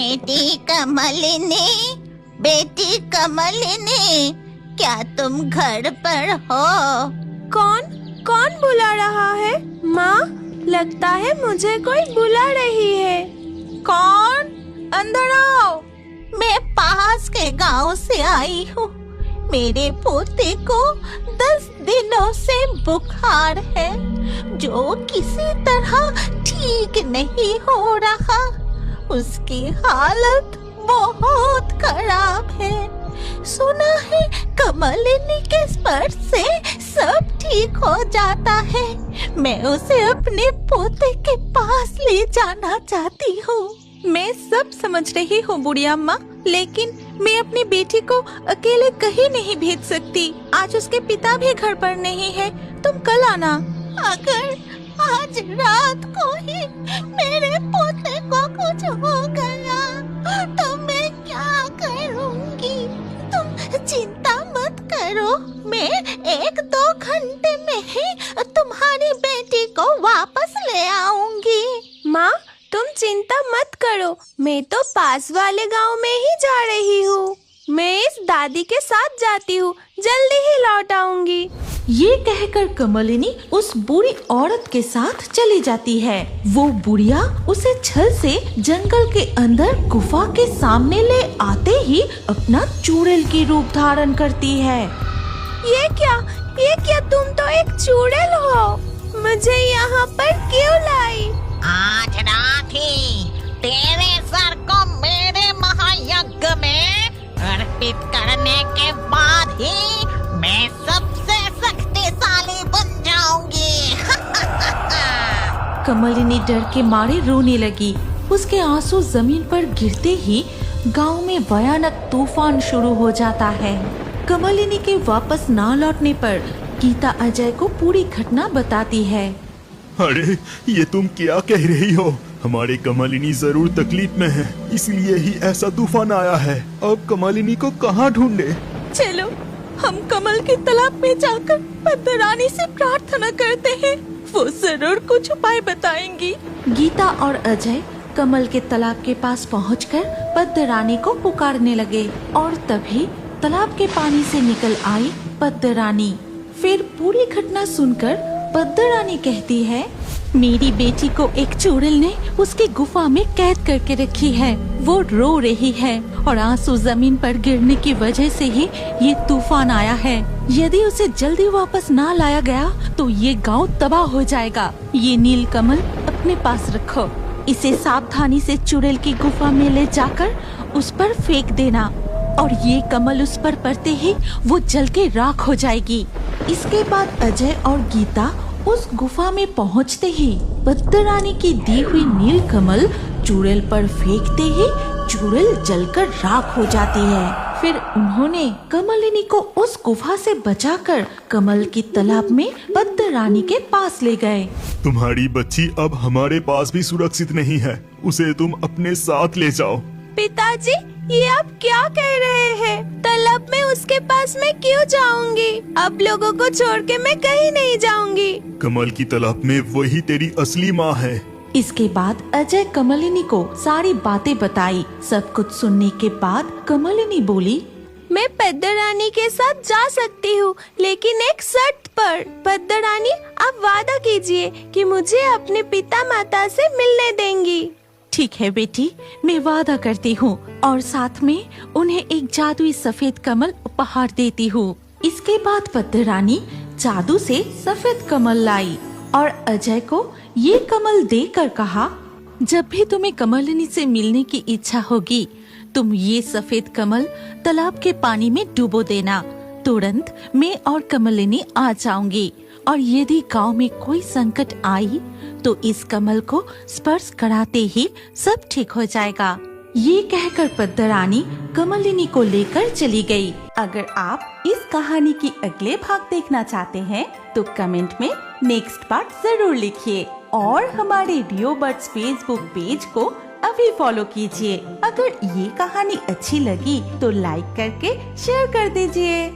बेटी कमलिनी, बेटी कमलिनी, क्या तुम घर पर हो? कौन कौन बुला रहा है? माँ, लगता है मुझे कोई बुला रही है। कौन? अंदर आओ। मैं पास के गांव से आई हूँ। मेरे पोते को 10 दिनों से बुखार है, जो किसी तरह ठीक नहीं हो रहा। उसकी हालत बहुत खराब है। सुना है कमलिनी के स्पर्श से सब ठीक हो जाता है। मैं उसे अपने पोते के पास ले जाना चाहती हूँ। मैं सब समझ रही हूँ बुढ़िया अम्मा, लेकिन मैं अपनी बेटी को अकेले कहीं नहीं भेज सकती। आज उसके पिता भी घर पर नहीं है। तुम कल आना। अगर आज रात को ही मेरे पोते को कुछ हो गया तो मैं क्या करूँगी? तुम चिंता मत करो, मैं 1-2 घंटे में ही तुम्हारी बेटी को वापस ले आऊंगी। माँ, तुम चिंता मत करो, मैं तो पास वाले गांव में ही जा रही हूँ। मैं इस दादी के साथ जाती हूँ, जल्दी ही लौट आऊंगी। ये कहकर कमलिनी उस बूढ़ी औरत के साथ चली जाती है। वो बुढ़िया उसे छल से जंगल के अंदर गुफा के सामने ले आते ही अपना चुड़ैल की रूप धारण करती है। ये क्या तुम तो एक चुड़ैल हो। मुझे यहाँ पर क्यों लाई? आज रात ही तेरे सर को मेरे महायज्ञ में अर्पित करने के बाद ही मैं सबसे शक्तिशाली बन जाऊंगी। कमलिनी डर के मारे रोने लगी। उसके आंसू जमीन पर गिरते ही गांव में भयानक तूफान शुरू हो जाता है। कमलिनी के वापस ना लौटने पर गीता अजय को पूरी घटना बताती है। अरे, ये तुम क्या कह रही हो? हमारे कमलिनी जरूर तकलीफ में है, इसलिए ही ऐसा तूफान आया है। अब कमलिनी को कहाँ ढूंढे? चलो हम कमल के तालाब में जाकर पद्मरानी से प्रार्थना करते हैं, वो जरूर कुछ उपाय बताएंगी। गीता और अजय कमल के तालाब के पास पहुंचकर पद्मरानी को पुकारने लगे और तभी तालाब के पानी से निकल आई पद्मरानी। फिर पूरी घटना सुनकर पद्मरानी कहती है, मेरी बेटी को एक चुड़ैल ने उसकी गुफा में कैद करके रखी है। वो रो रही है और आंसू जमीन पर गिरने की वजह से ही ये तूफान आया है। यदि उसे जल्दी वापस ना लाया गया तो ये गांव तबाह हो जाएगा। ये नील कमल अपने पास रखो। इसे सावधानी से चुड़ैल की गुफा में ले जाकर उस पर फेंक देना और ये कमल उस पर पड़ते ही वो जल के राख हो जाएगी। इसके बाद अजय और गीता उस गुफा में पहुंचते ही पद्मरानी की दी हुई नील कमल चुड़ैल पर फेंकते ही चुड़ैल जलकर राख हो जाती है। फिर उन्होंने कमलिनी को उस गुफा से बचाकर कमल की तालाब में पद्मरानी के पास ले गए। तुम्हारी बच्ची अब हमारे पास भी सुरक्षित नहीं है, उसे तुम अपने साथ ले जाओ। पिताजी, ये आप क्या कह रहे हैं? तालाब में उसके पास मैं क्यों जाऊंगी? अब लोगों को छोड़ के मैं कहीं नहीं जाऊंगी। कमल की तालाब में वही तेरी असली माँ है। इसके बाद अजय कमलिनी को सारी बातें बताई। सब कुछ सुनने के बाद कमलिनी बोली, मैं पद्मरानी के साथ जा सकती हूँ, लेकिन एक शर्त पर। पद्मरानी, आप वादा कीजिए कि मुझे अपने पिता माता से मिलने देंगी। ठीक है बेटी, मैं वादा करती हूँ और साथ में उन्हें एक जादुई सफेद कमल उपहार देती हूँ। इसके बाद पद्मरानी जादू से सफेद कमल लाई और अजय को ये कमल देकर कहा, जब भी तुम्हें कमलिनी से मिलने की इच्छा होगी तुम ये सफेद कमल तालाब के पानी में डुबो देना। तुरंत मैं और कमलिनी आ जाऊंगी और यदि गांव में कोई संकट आई तो इस कमल को स्पर्श कराते ही सब ठीक हो जाएगा। ये कहकर पद्मरानी कमलिनी को लेकर चली गई। अगर आप इस कहानी की अगले भाग देखना चाहते हैं तो कमेंट में नेक्स्ट पार्ट जरूर लिखिए और हमारे रियो बर्ड्स फेसबुक पेज को अभी फॉलो कीजिए। अगर ये कहानी अच्छी लगी तो लाइक करके शेयर कर दीजिए।